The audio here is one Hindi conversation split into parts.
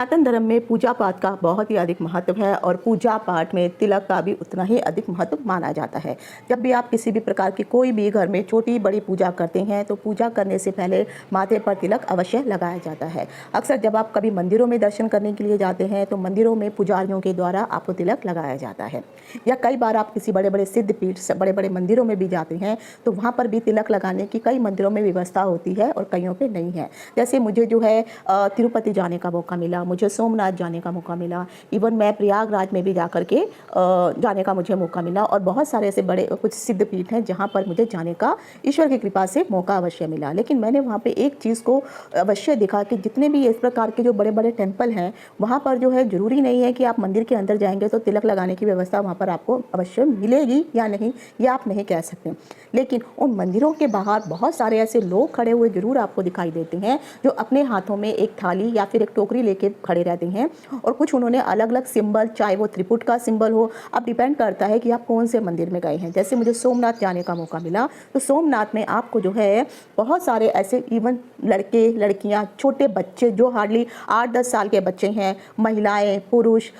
सनातन धर्म में पूजा पाठ का बहुत ही अधिक महत्व है और पूजा पाठ में तिलक का भी उतना ही अधिक महत्व माना जाता है। जब भी आप किसी भी प्रकार की कोई भी घर में छोटी बड़ी पूजा करते हैं तो पूजा करने से पहले माथे पर तिलक अवश्य लगाया जाता है। अक्सर जब आप कभी मंदिरों में दर्शन करने के लिए जाते हैं तो मंदिरों में पुजारियों के द्वारा आपको तिलक लगाया जाता है, या कई बार आप किसी बड़े बड़े सिद्ध पीठ बड़े बड़े मंदिरों में भी जाते हैं तो वहाँ पर भी तिलक लगाने की कई मंदिरों में व्यवस्था होती है और कईयों पर नहीं है। जैसे मुझे जो है तिरुपति जाने का मौका मिला, मुझे सोमनाथ जाने का मौका मिला, इवन मैं प्रयागराज में भी जाकर के जाने का मुझे मौका मिला और बहुत सारे ऐसे बड़े कुछ सिद्ध पीठ हैं जहाँ पर मुझे जाने का ईश्वर की कृपा से मौका अवश्य मिला। लेकिन मैंने वहाँ पे एक चीज़ को अवश्य देखा कि जितने भी इस प्रकार के जो बड़े बड़े टेम्पल हैं वहाँ पर जो है ज़रूरी नहीं है कि आप मंदिर के अंदर जाएंगे तो तिलक लगाने की व्यवस्था वहाँ पर आपको अवश्य मिलेगी या नहीं, ये आप नहीं कह सकते। लेकिन उन मंदिरों के बाहर बहुत सारे ऐसे लोग खड़े हुए जरूर आपको दिखाई देते हैं जो अपने हाथों में एक थाली या फिर एक टोकरी लेके खड़े रहते हैं और कुछ उन्होंने अलग अलग सिंबल, चाहे वो त्रिपुट का सिंबल हो, अब डिपेंड करता है कि आप कौन से मंदिर में गए हैं। जैसे मुझे सोमनाथ जाने का मौका मिला तो सोमनाथ में आपको जो है बहुत सारे ऐसे इवन लड़के लड़कियां, छोटे बच्चे जो हार्डली 8-10 साल के बच्चे हैं, महिलाएं, पुरुष,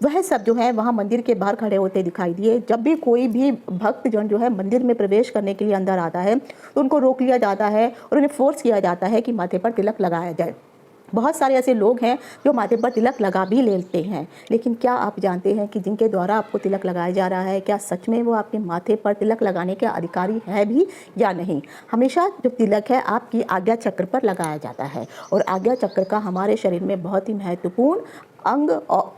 वह सब जो है वहाँ मंदिर के बाहर खड़े होते दिखाई दिए। जब भी कोई भी भक्तजन जो है मंदिर में प्रवेश करने के लिए अंदर आता है तो उनको रोक लिया जाता है और उन्हें फोर्स किया जाता है कि माथे पर तिलक लगाया जाए। बहुत सारे ऐसे लोग हैं जो माथे पर तिलक लगा भी लेते हैं, लेकिन क्या आप जानते हैं कि जिनके द्वारा आपको तिलक लगाया जा रहा है क्या सच में वो आपके माथे पर तिलक लगाने के अधिकारी है भी या नहीं। हमेशा जो तिलक है आपकी आज्ञा चक्र पर लगाया जाता है और आज्ञा चक्र का हमारे शरीर में बहुत ही महत्वपूर्ण अंग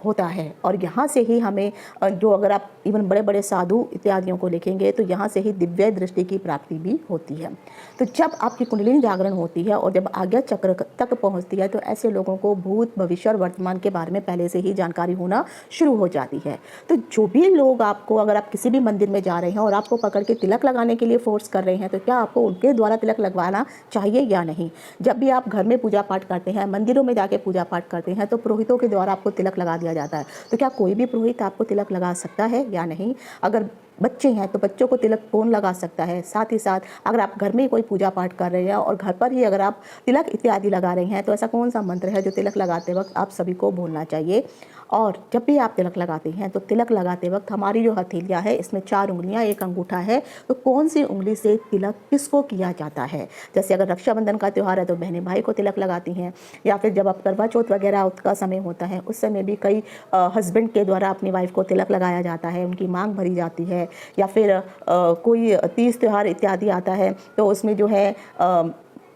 होता है और यहाँ से ही हमें जो अगर आप इवन बड़े बड़े साधु इत्यादियों को लिखेंगे तो यहाँ से ही दिव्य दृष्टि की प्राप्ति भी होती है। तो जब आपकी कुंडलिनी जागरण होती है और जब आज्ञा चक्र तक पहुँचती है तो ऐसे लोगों को भूत, भविष्य और वर्तमान के बारे में पहले से ही जानकारी होना शुरू हो जाती है। तो जो भी लोग आपको, अगर आप किसी भी मंदिर में जा रहे हैं और आपको पकड़ के तिलक लगाने के लिए फोर्स कर रहे हैं तो क्या आपको उनके द्वारा तिलक लगवाना चाहिए या नहीं। जब भी आप घर में पूजा पाठ करते हैं, मंदिरों में जाके पूजा पाठ करते हैं तो पुरोहितों के द्वारा आपको तिलक लगा दिया जाता है। तो क्या कोई भी पुरोहित आपको तिलक लगा सकता है या नहीं। अगर बच्चे हैं तो बच्चों को तिलक कौन लगा सकता है। साथ ही साथ अगर आप घर में कोई पूजा पाठ कर रहे हैं और घर पर ही अगर आप तिलक इत्यादि लगा रहे हैं तो ऐसा कौन सा मंत्र है जो तिलक लगाते वक्त आप सभी को बोलना चाहिए। और जब भी आप तिलक लगाते हैं तो तिलक लगाते वक्त हमारी जो हथेलियाँ है इसमें 4 उंगलियाँ, 1 अंगूठा है, तो कौन सी उंगली से तिलक किसको किया जाता है। जैसे अगर रक्षाबंधन का त्यौहार है तो बहनें भाई को तिलक लगाती हैं, या फिर जब आप करवा चौथ वगैरह का समय होता है उस समय भी कई हस्बैंड के द्वारा अपनी वाइफ को तिलक लगाया जाता है, उनकी मांग भरी जाती है। या फिर कोई तीज त्यौहार इत्यादि आता है तो उसमें जो है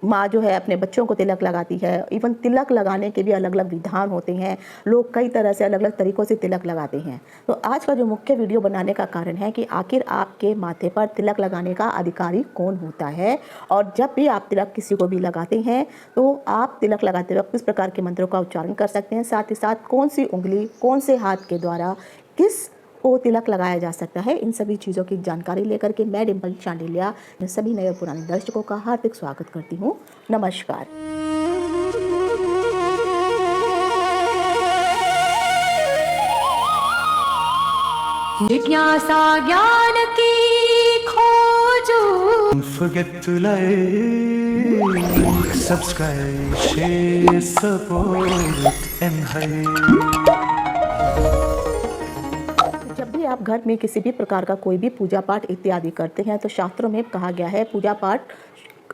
माँ जो है अपने बच्चों को तिलक लगाती है। इवन तिलक लगाने के भी अलग अलग विधान होते हैं, लोग कई तरह से अलग अलग तरीक़ों से तिलक लगाते हैं। तो आज का जो मुख्य वीडियो बनाने का कारण है कि आखिर आपके माथे पर तिलक लगाने का अधिकारी कौन होता है और जब भी आप तिलक किसी को भी लगाते हैं तो आप तिलक लगाते वक्त किस प्रकार के मंत्रों का उच्चारण कर सकते हैं, साथ ही साथ कौन सी उंगली, कौन से हाथ के द्वारा किस को तिलक लगाया जा सकता है। इन सभी चीज़ों की जानकारी लेकर के मैं डिम्पल चांडिल्या मैं सभी नए और पुराने दर्शकों का हार्दिक स्वागत करती हूँ। नमस्कार। जिज्ञासा ज्ञान की खोज। Forget to like, subscribe, share, support and hype. जब भी आप घर में किसी भी प्रकार का कोई भी पूजा पाठ इत्यादि करते हैं तो शास्त्रों में कहा गया है पूजा पाठ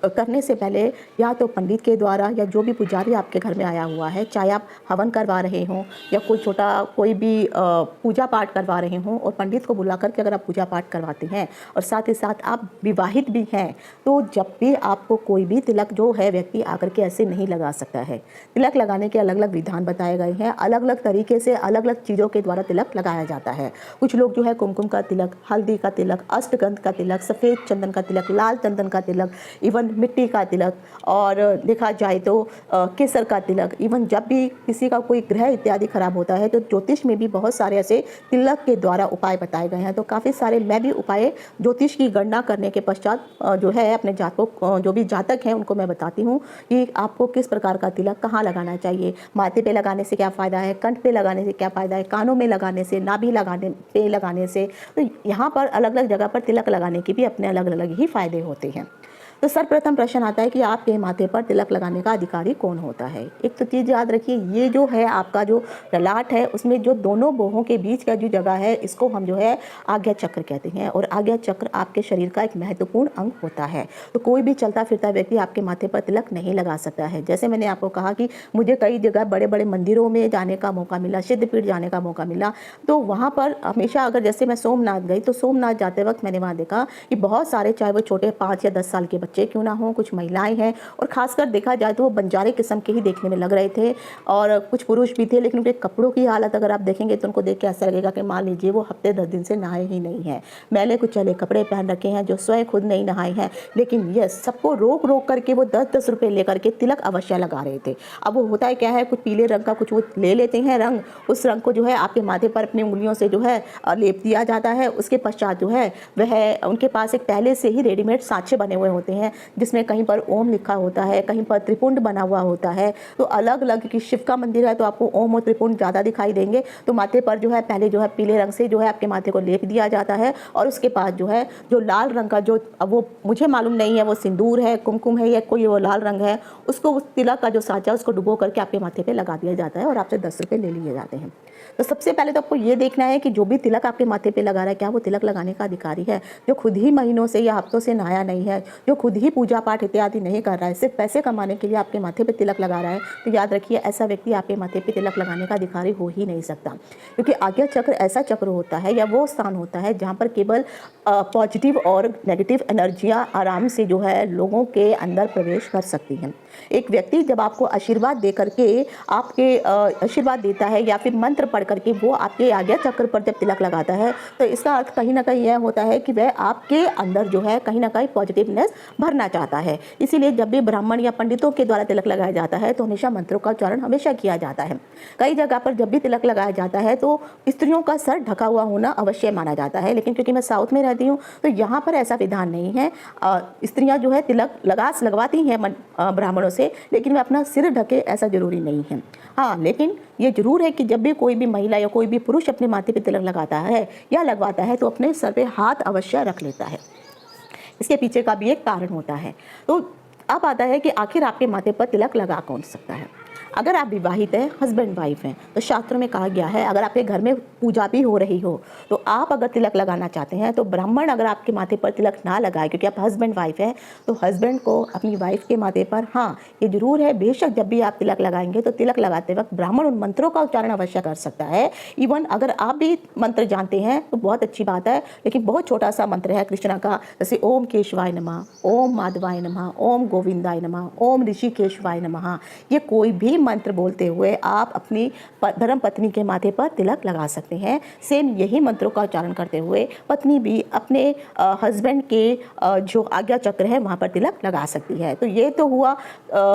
करने से पहले या तो पंडित के द्वारा या जो भी पुजारी आपके घर में आया हुआ है, चाहे आप हवन करवा रहे हों या कोई छोटा कोई भी पूजा पाठ करवा रहे हों और पंडित को बुला करके अगर आप पूजा पाठ करवाते हैं और साथ ही साथ आप विवाहित भी हैं तो जब भी आपको कोई भी तिलक जो है व्यक्ति आकर के ऐसे नहीं लगा सकता है। तिलक लगाने के अलग अलग विधान बताए गए हैं, अलग अलग तरीके से अलग अलग चीज़ों के द्वारा तिलक लगाया जाता है। कुछ लोग जो है कुमकुम का तिलक, हल्दी का तिलक, अष्टगंध का तिलक, सफ़ेद चंदन का तिलक, लाल चंदन का तिलक, इवन मिट्टी का तिलक और देखा जाए तो केसर का तिलक। इवन जब भी किसी का कोई ग्रह इत्यादि खराब होता है तो ज्योतिष में भी बहुत सारे ऐसे तिलक के द्वारा उपाय बताए गए हैं। तो काफ़ी सारे मैं भी उपाय ज्योतिष की गणना करने के पश्चात जो है अपने जातकों, जो भी जातक हैं उनको मैं बताती हूँ कि आपको किस प्रकार का तिलक कहाँ लगाना चाहिए। माथे पे लगाने से क्या फ़ायदा है, कंठ पे लगाने से क्या फ़ायदा है, कानों में लगाने से, नाभि लगाने पे लगाने से। तो यहाँ पर अलग अलग जगह पर तिलक लगाने के भी अपने अलग अलग ही फ़ायदे होते हैं। तो सर्वप्रथम प्रश्न आता है कि आपके माथे पर तिलक लगाने का अधिकारी कौन होता है। एक तो चीज़ याद रखिए, ये जो है आपका जो ललाट है उसमें जो दोनों बाहों के बीच का जो जगह है इसको हम जो है आज्ञा चक्र कहते हैं, और आज्ञा चक्र आपके शरीर का एक महत्वपूर्ण अंग होता है। तो कोई भी चलता फिरता व्यक्ति आपके माथे पर तिलक नहीं लगा सकता है। जैसे मैंने आपको कहा कि मुझे कई जगह बड़े बड़े मंदिरों में जाने का मौका मिला, सिद्धपीठ जाने का मौका मिला, तो वहाँ पर हमेशा अगर जैसे मैं सोमनाथ गई तो सोमनाथ जाते वक्त मैंने वहाँ देखा कि बहुत सारे, चाहे वो छोटे 5 या 10 साल के बच्चे क्यों ना हों, कुछ महिलाएं हैं, और खासकर देखा जाए तो वो बंजारे किस्म के ही देखने में लग रहे थे, और कुछ पुरुष भी थे, लेकिन उनके कपड़ों की हालत अगर आप देखेंगे तो उनको देख के ऐसा लगेगा कि मान लीजिए वो हफ्ते 10 दिन से नहाए ही नहीं हैं, मैले कुचले कपड़े पहन रखे हैं, जो स्वयं खुद नहीं नहाए हैं, लेकिन ये सबको रोक रोक करके वो 10-10 रुपये लेकर के तिलक अवश्य लगा रहे थे। अब वो होता है क्या है, कुछ पीले रंग का कुछ वो ले लेते हैं रंग, उस रंग को जो है आपके माथे पर अपनी उंगलियों से जो है लेप दिया जाता है। उसके पश्चात जो है वह उनके पास एक पहले से ही रेडीमेड सांचे बने हुए होते हैं, जिसमें कहीं पर ओम लिखा होता है, कहीं पर त्रिपुंड बना हुआ होता है। तो अलग अलग की शिव का मंदिर है तो आपको ओम और त्रिपुंड ज़्यादा दिखाई देंगे। तो माथे पर जो है पहले जो है पीले रंग से जो है आपके माथे को लेप दिया जाता है, और उसके बाद जो है जो लाल रंग का, जो अब वो मुझे मालूम नहीं है वो सिंदूर है, कुमकुम है, या कोई वो लाल रंग है, उसको उस तिलक का जो सांचा उसको डुबो करके आपके माथे पे लगा दिया जाता है और आपसे 10 रुपये ले लिए जाते हैं। तो सबसे पहले तो आपको ये देखना है कि जो भी तिलक आपके माथे पे लगा रहा है क्या वो तिलक लगाने का अधिकारी है, जो खुद ही महीनों से या हफ्तों से नहाया नहीं है, जो खुद ही पूजा पाठ इत्यादि नहीं कर रहा है, सिर्फ पैसे कमाने के लिए आपके माथे पे तिलक लगा रहा है। तो याद रखिए ऐसा व्यक्ति आपके माथे पे तिलक लगाने का अधिकारी हो ही नहीं सकता, क्योंकि आज्ञा चक्र ऐसा चक्र होता है या वो स्थान होता है जहाँ पर केवल पॉजिटिव और नेगेटिव एनर्जियाँ आराम से जो है लोगों के अंदर प्रवेश कर सकती हैं। एक व्यक्ति जब आपको आशीर्वाद दे करके आपके आशीर्वाद देता है या फिर मंत्र पढ़ करके वो आपके आज्ञा चक्र पर जब तिलक लगाता है, तो इसका अर्थ कहीं ना कहीं यह होता है कि वह आपके अंदर जो है कहीं ना कहीं पॉजिटिवनेस भरना चाहता है। इसीलिए जब भी ब्राह्मण या पंडितों के द्वारा तिलक लगाया जाता है तो हमेशा मंत्रों का उच्चारण हमेशा किया जाता है। कई जगह पर जब भी तिलक लगाया जाता है तो स्त्रियों का सर ढका हुआ होना अवश्य माना जाता है, लेकिन क्योंकि मैं साउथ में रहती हूँ तो यहाँ पर ऐसा विधान नहीं है। स्त्रियाँ जो है तिलक लगवाती हैं ब्राह्मणों से, लेकिन वह अपना सिर ढके ऐसा जरूरी नहीं है। हाँ, लेकिन ये जरूर है कि जब भी कोई भी महिला या कोई भी पुरुष अपने माथे पे तिलक लगाता है या लगवाता है तो अपने सर पे हाथ अवश्य रख लेता है। इसके पीछे का भी एक कारण होता है। तो अब आता है कि आखिर आपके माथे पर तिलक लगा कौन सकता है। अगर आप विवाहित हैं, हस्बैंड वाइफ हैं, तो शास्त्रों में कहा गया है अगर आपके घर में पूजा भी हो रही हो तो आप अगर तिलक लगाना चाहते हैं तो ब्राह्मण अगर आपके माथे पर तिलक ना लगाए, क्योंकि आप हस्बैंड वाइफ हैं, तो हस्बैंड को अपनी वाइफ के माथे पर, हाँ ये जरूर है, बेशक जब भी आप तिलक लगाएंगे तो तिलक लगाते वक्त ब्राह्मण उन मंत्रों का उच्चारण अवश्य कर सकता है। इवन अगर आप भी मंत्र जानते हैं तो बहुत अच्छी बात है, लेकिन बहुत छोटा सा मंत्र है कृष्णा का, जैसे ओम केशवाय नमः, ओम माधवाय नमः, ओम गोविंदाय नमः, ओम ऋषिकेशवाय नमः। ये कोई भी मंत्र बोलते हुए आप अपनी धर्म पत्नी के माथे पर तिलक लगा सकते हैं। सेम यही मंत्रों का उच्चारण करते हुए पत्नी भी अपने हस्बैंड के जो आज्ञा चक्र है वहाँ पर तिलक लगा सकती है। तो ये तो हुआ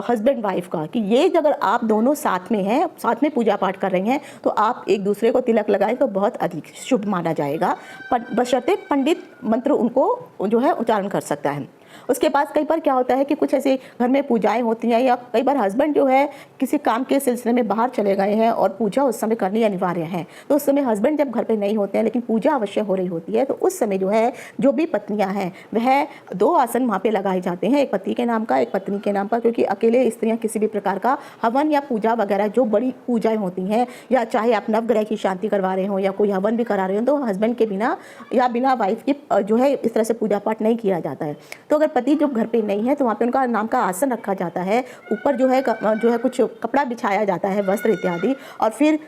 हस्बैंड वाइफ का कि ये अगर आप दोनों साथ में हैं, साथ में पूजा पाठ कर रहे हैं, तो आप एक दूसरे को तिलक लगाएं तो बहुत अधिक शुभ माना जाएगा, बशर्ते पंडित मंत्र उनको जो है उच्चारण कर सकता है। उसके बाद कई बार क्या होता है कि कुछ ऐसे घर में पूजाएं होती हैं, या कई बार हस्बैंड जो है किसी काम के सिलसिले में बाहर चले गए हैं और पूजा उस समय करनी अनिवार्य है, तो उस समय हस्बैंड जब घर पे नहीं होते हैं लेकिन पूजा अवश्य हो रही होती है, तो उस समय जो है जो भी पत्नियां हैं वह 2 आसन वहाँ पे लगाए जाते हैं, एक पति के नाम का, एक पत्नी के नाम पर, क्योंकि अकेले स्त्रियाँ किसी भी प्रकार का हवन या पूजा वगैरह जो बड़ी पूजाएँ होती हैं, या चाहे आप नवग्रह की शांति करवा रहे हो या कोई हवन भी करा रहे हो, तो हस्बैंड के बिना या बिना वाइफ की जो है इस तरह से पूजा पाठ नहीं किया जाता है। तो अगर पति जब घर पे नहीं है तो वहाँ पे उनका नाम का आसन रखा जाता है, ऊपर जो है कुछ कपड़ा बिछाया जाता है, वस्त्र इत्यादि, और फिर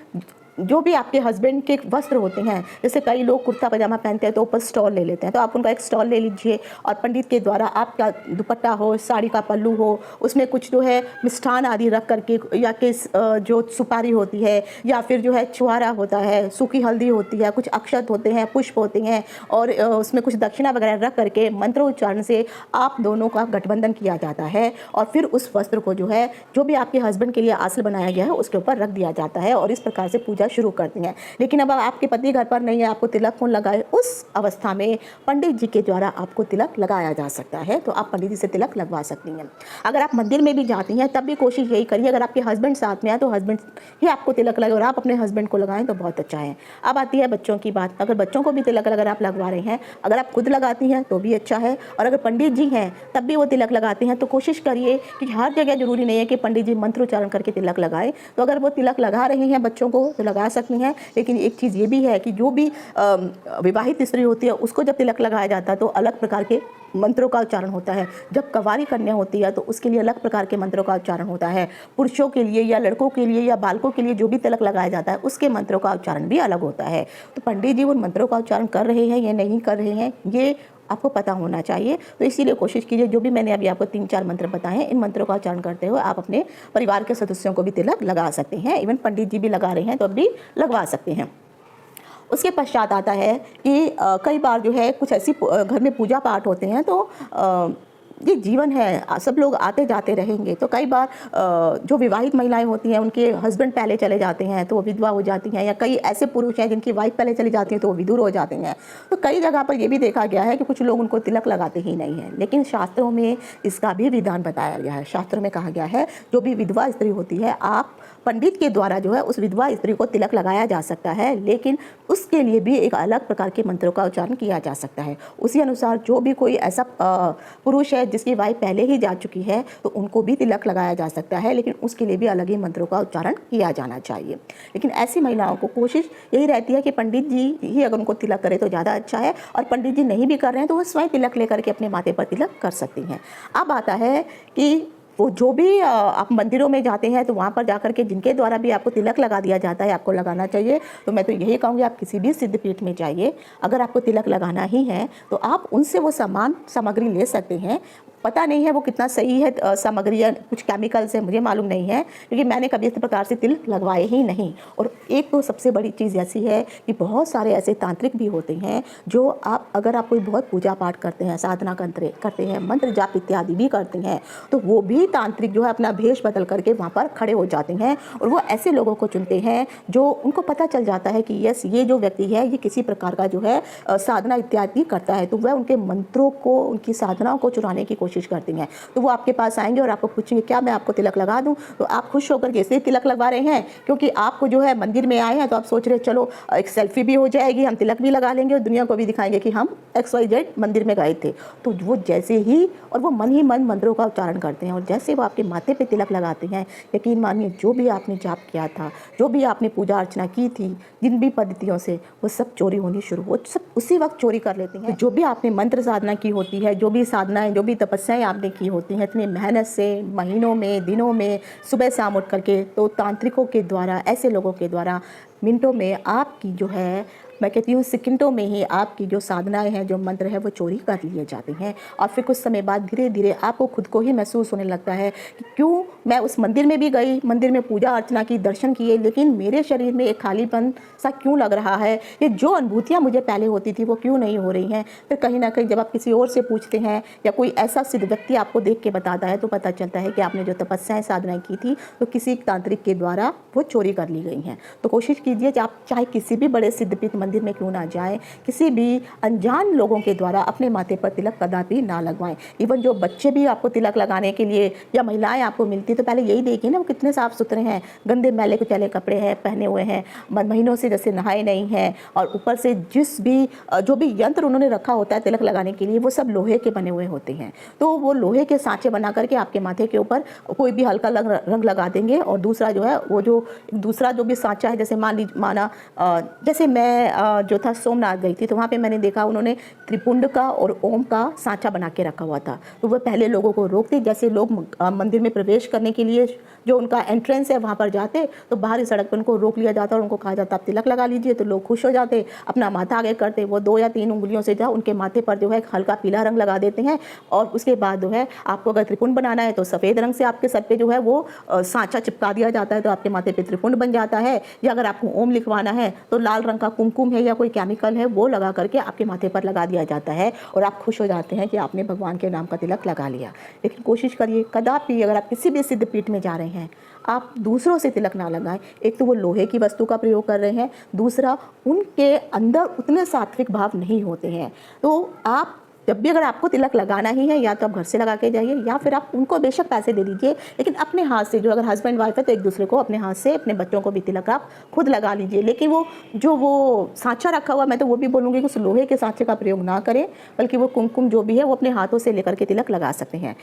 जो भी आपके हस्बैंड के वस्त्र होते हैं, जैसे कई लोग कुर्ता पजामा पहनते हैं तो ऊपर स्टॉल ले लेते हैं, तो आप उनका एक स्टॉल ले लीजिए और पंडित के द्वारा आपका दुपट्टा हो, साड़ी का पल्लू हो, उसमें कुछ जो है मिष्ठान आदि रख करके, या कि जो सुपारी होती है, या फिर जो है छुआरा होता है, सूखी हल्दी होती है, कुछ अक्षत होते हैं, पुष्प होते हैं, और उसमें कुछ दक्षिणा वगैरह रख करके मंत्रोच्चारण से आप दोनों का गठबंधन किया जाता है, और फिर उस वस्त्र को जो है जो भी आपके हस्बैंड के लिए आसन बनाया गया है उसके ऊपर रख दिया जाता है, और इस प्रकार से पूजा दिनचर्या शुरू करती हैं। लेकिन अब आपके पति घर पर नहीं है, आपको तिलक कौन लगाए, उस अवस्था में पंडित जी के द्वारा आपको तिलक लगाया जा सकता है, तो आप पंडित जी से तिलक लगवा सकती हैं। अगर आप मंदिर में भी जाती हैं तब भी कोशिश यही करिए, अगर आपके हस्बैंड साथ में आए तो हस्बैंड ही आपको तिलक लगाए और आप अपने हस्बैंड को लगाएं तो बहुत अच्छा है। अब आती है बच्चों की बात। अगर बच्चों को भी तिलक अगर आप लगवा रहे हैं, अगर आप खुद लगाती हैं तो भी अच्छा है, और अगर पंडित जी हैं तब भी वो तिलक लगाते हैं, तो कोशिश करिए कि हर जगह जरूरी नहीं है कि पंडित जी मंत्रोच्चारण करके तिलक लगाए। तो अगर वो तिलक लगा रहे हैं बच्चों को तो लगा सकती हैं, लेकिन एक चीज़ ये भी है कि जो भी विवाहित स्त्री होती है उसको जब तिलक लगाया जाता है तो अलग प्रकार के मंत्रों का उच्चारण होता है। जब कुंवारी कन्या होती है तो उसके लिए अलग प्रकार के मंत्रों का उच्चारण होता है। पुरुषों के लिए या लड़कों के लिए या बालकों के लिए जो भी तिलक लगाया जाता है उसके मंत्रों का उच्चारण भी अलग होता है। तो पंडित जी उन मंत्रों का उच्चारण कर रहे हैं या नहीं कर रहे हैं ये आपको पता होना चाहिए। तो इसीलिए कोशिश कीजिए, जो भी मैंने अभी आपको 3-4 मंत्र बताए हैं इन मंत्रों का उच्चारण करते हुए आप अपने परिवार के सदस्यों को भी तिलक लगा सकते हैं। इवन पंडित जी भी लगा रहे हैं तो अब भी लगवा सकते हैं। उसके पश्चात आता है कि कई बार जो है कुछ ऐसी घर में पूजा पाठ होते हैं तो ये जीवन है, सब लोग आते जाते रहेंगे। तो कई बार जो विवाहित महिलाएं होती हैं उनके हस्बैंड पहले चले जाते हैं तो वो विधवा हो जाती हैं, या कई ऐसे पुरुष हैं जिनकी वाइफ पहले चली जाती हैं तो वो विधुर हो जाते हैं। तो कई जगह पर ये भी देखा गया है कि कुछ लोग उनको तिलक लगाते ही नहीं हैं, लेकिन शास्त्रों में इसका भी विधान बताया गया है। शास्त्रों में कहा गया है जो भी विधवा स्त्री होती है आप पंडित के द्वारा जो है उस विधवा स्त्री को तिलक लगाया जा सकता है, लेकिन उसके लिए भी एक अलग प्रकार के मंत्रों का उच्चारण किया जा सकता है। उसी अनुसार जो भी कोई ऐसा पुरुष है जिसकी वाइफ पहले ही जा चुकी है तो उनको भी तिलक लगाया जा सकता है, लेकिन उसके लिए भी अलग ही मंत्रों का उच्चारण किया जाना चाहिए। लेकिन ऐसी महिलाओं को कोशिश यही रहती है कि पंडित जी ही अगर उनको तिलक करे तो ज़्यादा अच्छा है, और पंडित जी नहीं भी कर रहे हैं तो वो स्वयं तिलक लेकर के अपने माथे पर तिलक कर सकती हैं। अब आता है कि वो जो भी आप मंदिरों में जाते हैं तो वहाँ पर जाकर के जिनके द्वारा भी आपको तिलक लगा दिया जाता है आपको लगाना चाहिए। तो मैं तो यही कहूँगी आप किसी भी सिद्धपीठ में जाइए, अगर आपको तिलक लगाना ही है तो आप उनसे वो सामग्री ले सकते हैं। पता नहीं है वो कितना सही है सामग्री या कुछ केमिकल्स है, मुझे मालूम नहीं है, क्योंकि मैंने कभी इस प्रकार से तिलक लगवाए ही नहीं। और एक तो सबसे बड़ी चीज़ ऐसी है कि बहुत सारे ऐसे तांत्रिक भी होते हैं जो अगर आप कोई बहुत पूजा पाठ करते हैं, साधना करते हैं, मंत्र जाप इत्यादि भी करते हैं, तो वो भी तांत्रिक जो है अपना भेष बदल करके वहाँ पर खड़े हो जाते हैं और वो ऐसे लोगों को चुनते हैं जो उनको पता चल जाता है कि यस ये जो व्यक्ति है ये किसी प्रकार का जो है साधना इत्यादि करता है, तो वह उनके मंत्रों को, उनकी साधनाओं को चुराने की कोशिश करती हैं। तो वो आपके पास आएंगे और आपको पूछेंगे क्या मैं आपको तिलक लगा दूं, तो आप खुश होकर के इसलिए तिलक लगवा रहे हैं क्योंकि आपको जो है मंदिर में आए हैं तो आप सोच रहे चलो एक सेल्फी भी हो जाएगी, हम तिलक भी लगा लेंगे और दुनिया को भी दिखाएंगे कि हम XYZ मंदिर में गए थे। तो वो जैसे ही और वो मन ही मन मंत्रों का उच्चारण करते हैं और जैसे वो आपके माथे पे तिलक लगाते हैं, यकीन मानिए जो भी आपने जाप किया था, जो भी आपने पूजा अर्चना की थी, जिन भी पद्धतियों से, वो सब चोरी होनी शुरू, वो सब उसी वक्त चोरी कर लेते हैं। तो जो भी आपने मंत्र साधना की होती है, जो भी साधनाएं, जो भी तपस्याएं आपने की होती हैं इतनी मेहनत से, महीनों में, दिनों में, सुबह शाम उठ करके, तो तांत्रिकों के द्वारा, ऐसे लोगों के द्वारा मिनटों में आपकी जो है, मैं कहती हूँ सेकंडों में ही आपकी जो साधनाएं हैं, जो मंत्र है वो चोरी कर लिए जाते हैं। और फिर कुछ समय बाद धीरे धीरे आपको खुद को ही महसूस होने लगता है कि क्यों मैं उस मंदिर में भी गई, मंदिर में पूजा अर्चना की, दर्शन किए, लेकिन मेरे शरीर में एक खालीपन सा क्यों लग रहा है, ये जो अनुभूतियाँ मुझे पहले होती थी वो क्यों नहीं हो रही हैं। फिर कहीं ना कहीं जब आप किसी और से पूछते हैं या कोई ऐसा सिद्ध व्यक्ति आपको देख के बताता है तो पता चलता है कि आपने जो तपस्याएँ साधनाएँ की थी तो किसी तांत्रिक के द्वारा वो चोरी कर ली गई हैं। तो कोशिश कीजिए कि आप चाहे किसी भी बड़े सिद्धपीठ मंदिर में क्यों ना जाएं, किसी भी अनजान लोगों के द्वारा अपने माथे पर तिलक कदापि ना लगवाएं। इवन जो बच्चे भी आपको तिलक लगाने के लिए या महिलाएं आपको मिलती तो पहले यही देखिए ना वो कितने साफ सुथरे हैं, गंदे मैले कुचैले कपड़े हैं पहने हुए हैं, महीनों से जैसे नहाए नहीं हैं, और ऊपर से जो भी यंत्र उन्होंने रखा होता है तिलक लगाने के लिए वो सब लोहे के बने हुए होते हैं। तो वो लोहे के सांचे बना करके आपके माथे के ऊपर कोई भी हल्का रंग लगा देंगे, और दूसरा जो है वो दूसरा जो भी सांचा है, जैसे माना जैसे मैं जो था सोमनाथ गई थी तो वहाँ पे मैंने देखा उन्होंने त्रिपुंड का और ओम का सांचा बना के रखा हुआ था। तो वह पहले लोगों को रोकते, जैसे लोग मंदिर में प्रवेश करने के लिए जो उनका एंट्रेंस है वहाँ पर जाते तो बाहरी सड़क पर उनको रोक लिया जाता और उनको कहा जाता आप तिलक लगा लीजिए। तो लोग खुश हो जाते, अपना माथा आगे करते, वो 2 या 3 उंगलियों से जा उनके माथे पर जो है हल्का पीला रंग लगा देते हैं, और उसके बाद जो है आपको अगर त्रिपुंड बनाना है तो सफ़ेद रंग से आपके सर पे जो है वो सांचा चिपका दिया जाता है, तो आपके माथे पे त्रिपुंड बन जाता है। या अगर आपको आपको ओम लिखवाना है तो लाल रंग का कुमकुम है या कोई केमिकल है वो लगा करके आपके माथे पर लगा दिया जाता है और आप खुश हो जाते हैं कि आपने भगवान के नाम का तिलक लगा लिया। लेकिन कोशिश करिए कदापि अगर आप किसी भी सिद्ध पीठ में जा रहे हैं आप दूसरों से तिलक ना लगाएं। एक तो वो लोहे की वस्तु का प्रयोग कर रहे हैं, दूसरा उनके अंदर उतने सात्विक भाव नहीं होते हैं। तो आप जब भी अगर आपको तिलक लगाना ही है या तो आप घर से लगा के जाइए या फिर आप उनको बेशक पैसे दे दीजिए, लेकिन अपने हाथ से, जो अगर हस्बैंड वाइफ है तो एक दूसरे को अपने हाथ से अपने बच्चों को भी तिलक आप खुद लगा लीजिए। लेकिन वो सांचा रखा हुआ, मैं तो वो भी बोलूँगी कि उस लोहे के सांचे का प्रयोग ना करें, बल्कि वो कुमकुम जो भी है वो अपने हाथों से लेकर के तिलक लगा सकते हैं।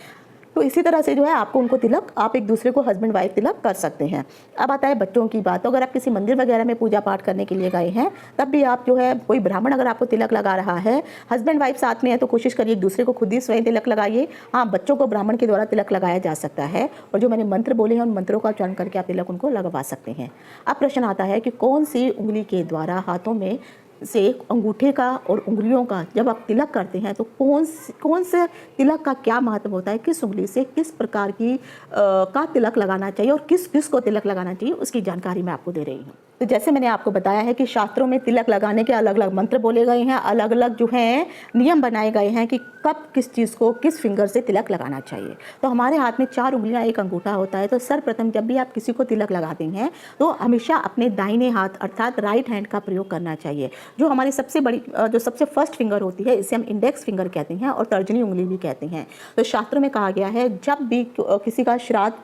तो इसी तरह से जो है आपको उनको तिलक, आप एक दूसरे को हस्बैंड वाइफ तिलक कर सकते हैं। अब आता है बच्चों की बात। तो अगर आप किसी मंदिर वगैरह में पूजा पाठ करने के लिए गए हैं तब भी आप जो है, कोई ब्राह्मण अगर आपको तिलक लगा रहा है, हस्बैंड वाइफ साथ में है तो कोशिश करिए एक दूसरे को खुद ही स्वयं तिलक लगाइए। हाँ, बच्चों को ब्राह्मण के द्वारा तिलक लगाया जा सकता है और जो मैंने मंत्र बोले हैं उन मंत्रों का उच्चारण करके आप तिलक उनको लगवा सकते हैं। अब प्रश्न आता है कि कौन सी उंगली के द्वारा हाथों में से अंगूठे का और उंगलियों का जब आप तिलक करते हैं तो कौन से तिलक का क्या महत्व होता है, किस उंगली से किस प्रकार की का तिलक लगाना चाहिए और किस किस को तिलक लगाना चाहिए, उसकी जानकारी मैं आपको दे रही हूँ। तो जैसे मैंने आपको बताया है कि शास्त्रों में तिलक लगाने के अलग अलग मंत्र बोले गए हैं, अलग अलग जो हैं नियम बनाए गए हैं कि कब किस चीज़ को किस फिंगर से तिलक लगाना चाहिए। तो हमारे हाथ में 4 उंगलियां, एक अंगूठा होता है। तो सर्वप्रथम जब भी आप किसी को तिलक लगाते हैं तो हमेशा अपने दाहिने हाथ अर्थात राइट हैंड का प्रयोग करना चाहिए। जो हमारी सबसे बड़ी, जो सबसे फर्स्ट फिंगर होती है, इसे हम इंडेक्स फिंगर कहते हैं और तर्जनी उंगली भी कहते हैं। तो शास्त्रों में कहा गया है जब भी किसी का श्राद्ध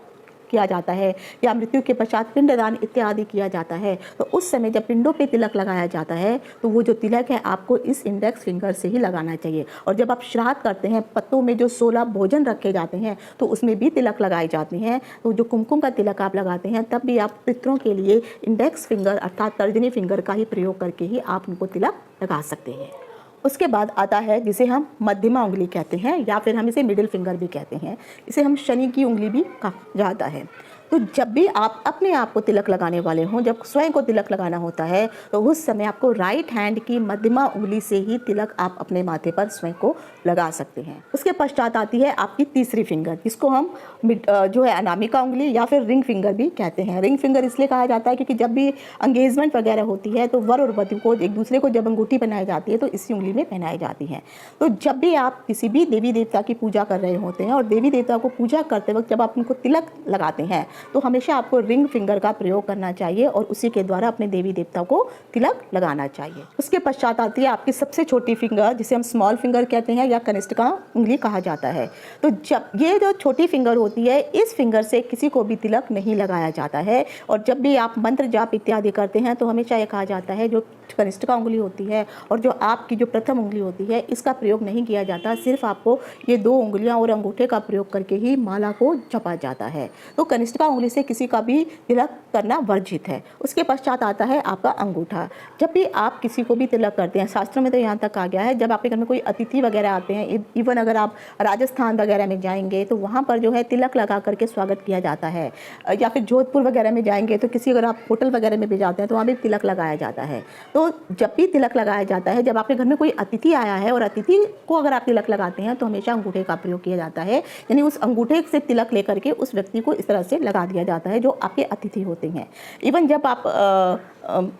किया जाता है या मृत्यु के पश्चात पिंडदान इत्यादि किया जाता है तो उस समय जब पिंडों पे तिलक लगाया जाता है तो वो जो तिलक है आपको इस इंडेक्स फिंगर से ही लगाना चाहिए। और जब आप श्राद्ध करते हैं, पत्तों में जो 16 भोजन रखे जाते हैं तो उसमें भी तिलक लगाए जाते हैं। तो जो कुमकुम का तिलक आप लगाते हैं तब भी आप पितरों के लिए इंडेक्स फिंगर अर्थात तर्जनी फिंगर का ही प्रयोग करके ही आप उनको तिलक लगा सकते हैं। उसके बाद आता है जिसे हम मध्यमा उंगली कहते हैं या फिर हम इसे मिडिल फिंगर भी कहते हैं। इसे हम शनि की उंगली भी कहा जाता है। तो जब भी आप अपने आप को तिलक लगाने वाले हों, जब स्वयं को तिलक लगाना होता है तो उस समय आपको राइट हैंड की मध्यमा उंगली से ही तिलक आप अपने माथे पर स्वयं को लगा सकते हैं। उसके पश्चात आती है आपकी तीसरी फिंगर, जिसको हम जो है अनामिका उंगली या फिर रिंग फिंगर भी कहते हैं। रिंग फिंगर इसलिए कहा जाता है क्योंकि जब भी एंगेजमेंट वगैरह होती है तो वर और वधू को एक दूसरे को जब अंगूठी पहनाई जाती है तो इसी उंगली में पहनाई जाती है। तो जब भी आप किसी भी देवी देवता की पूजा कर रहे होते हैं और देवी देवता को पूजा करते वक्त जब आप उनको तिलक लगाते हैं तो हमेशा आपको रिंग फिंगर का प्रयोग करना चाहिए और उसी के द्वारा अपने देवी देवता को तिलक लगाना चाहिए। उसके पश्चात आती है आपकी सबसे छोटी फिंगर, जिसे हम स्मॉल फिंगर कहते हैं या कनिष्ठिका उंगली कहा जाता है। तो जब ये जो छोटी फिंगर होती है, इस फिंगर से किसी को भी तिलक नहीं लगाया जाता है। और जब भी आप मंत्र जाप इत्यादि करते हैं तो हमेशा ये कहा जाता है जो कनिष्ठिका उंगली होती है और जो आपकी जो प्रथम उंगली होती है इसका प्रयोग नहीं किया जाता। सिर्फ आपको ये 2 उंगलियां और अंगूठे का प्रयोग करके ही माला को जपा जाता है। तो कनिष्ठिका उंगली से किसी का भी तिलक करना वर्जित है। उसके पश्चात आता है आपका अंगूठा। जब भी आप किसी को भी तिलक करते हैं, शास्त्रों में तो यहाँ तक कहा गया है जब आपके घर में कोई अतिथि वगैरह आते हैं, इवन अगर आप राजस्थान वगैरह में जाएंगे तो वहाँ पर जो है तिलक लगा करके स्वागत किया जाता है। या फिर जोधपुर वगैरह में जाएंगे तो किसी, अगर आप होटल वगैरह में भी जाते हैं तो वहाँ भी तिलक लगाया जाता है। तो जब भी तिलक लगाया जाता है, जब आपके घर में कोई अतिथि आया है और अतिथि को अगर आप तिलक लगाते हैं तो हमेशा अंगूठे का प्रयोग किया जाता है। यानी उस अंगूठे से तिलक लेकर के उस व्यक्ति को इस तरह से लगा दिया जाता है जो आपके अतिथि होते हैं। इवन जब आप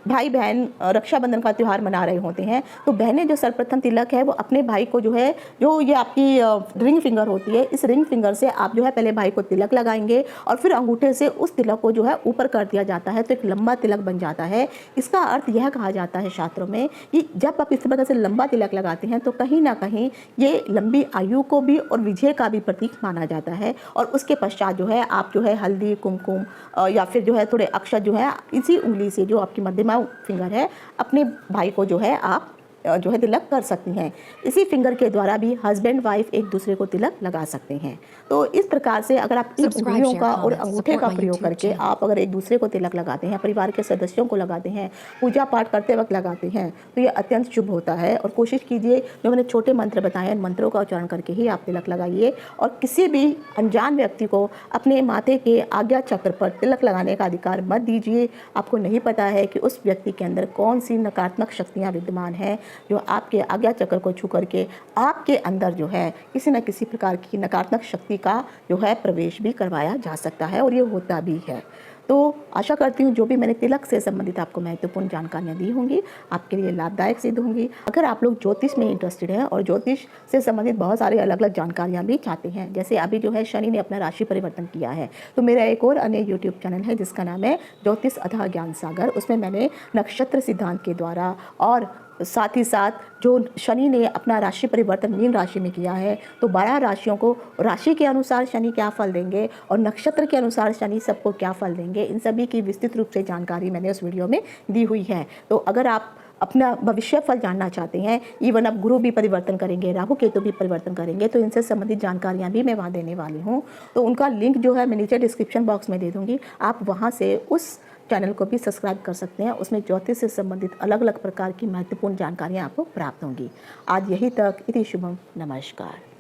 भाई बहन रक्षाबंधन का त्यौहार मना रहे होते हैं तो बहनें जो सर्वप्रथम तिलक है वो अपने भाई को जो है, जो ये आपकी रिंग फिंगर होती है, इस रिंग फिंगर से आप जो है पहले भाई को तिलक लगाएंगे और फिर अंगूठे से उस तिलक को जो है ऊपर कर दिया जाता है तो एक लंबा तिलक बन जाता है। इसका अर्थ यह कहा जाता है शास्त्रों में कि जब आप इस तरह से लंबा तिलक लगाते हैं तो कहीं ना कहीं ये लंबी आयु को भी और विजय का भी प्रतीक माना जाता है। और उसके पश्चात जो है आप जो है हल्दी कुमकुम या फिर जो है थोड़े अक्षत जो है इसी उंगली से, जो आपकी मध्यमा फिंगर है, अपने भाई को जो है आप जो है तिलक कर सकती हैं। इसी फिंगर के द्वारा भी हस्बैंड वाइफ एक दूसरे को तिलक लगा सकते हैं। तो इस प्रकार से अगर आप इन उंगलियों का और अंगूठे का प्रयोग करके आप अगर एक दूसरे को तिलक लगाते हैं, परिवार के सदस्यों को लगाते हैं, पूजा पाठ करते वक्त लगाते हैं तो ये अत्यंत शुभ होता है। और कोशिश कीजिए जो मैंने छोटे मंत्र बताए उन मंत्रों का उच्चारण करके ही आप तिलक लगाइए और किसी भी अनजान व्यक्ति को अपने माथे के आज्ञा चक्र पर तिलक लगाने का अधिकार मत दीजिए। आपको नहीं पता है कि उस व्यक्ति के अंदर कौन सी नकारात्मक शक्तियाँ विद्यमान हैं जो आपके आज्ञा चक्र को छू करके आपके अंदर जो है किसी न किसी प्रकार की नकारात्मक शक्ति का जो है प्रवेश भी करवाया जा सकता है और ये होता भी है। तो आशा करती हूँ जो भी मैंने तिलक से संबंधित आपको महत्वपूर्ण जानकारियाँ दी होंगी आपके लिए लाभदायक सिद्ध होंगी। अगर आप लोग ज्योतिष में इंटरेस्टेड हैं और ज्योतिष से संबंधित बहुत सारे अलग अलग जानकारियाँ भी चाहते हैं, जैसे अभी जो है शनि ने अपना राशि परिवर्तन किया है, तो मेरा एक और अन्य यूट्यूब चैनल है जिसका नाम है ज्योतिष अथाह ज्ञान सागर। उसमें मैंने नक्षत्र सिद्धांत के द्वारा और साथ ही साथ जो शनि ने अपना राशि परिवर्तन मीन राशि में किया है, तो 12 राशियों को राशि के अनुसार शनि क्या फल देंगे और नक्षत्र के अनुसार शनि सबको क्या फल देंगे, इन सभी की विस्तृत रूप से जानकारी मैंने उस वीडियो में दी हुई है। तो अगर आप अपना भविष्य फल जानना चाहते हैं, इवन अब गुरु भी परिवर्तन करेंगे, राहु केतु भी परिवर्तन करेंगे, तो इनसे संबंधित जानकारियाँ भी मैं वहाँ देने वाली हूँ। तो उनका लिंक जो है मैं नीचे डिस्क्रिप्शन बॉक्स में दे दूँगी, आप वहाँ से उस चैनल को भी सब्सक्राइब कर सकते हैं। उसमें ज्योतिष से संबंधित अलग अलग प्रकार की महत्वपूर्ण जानकारियाँ आपको प्राप्त होंगी। आज यही तक। इति शुभम। नमस्कार।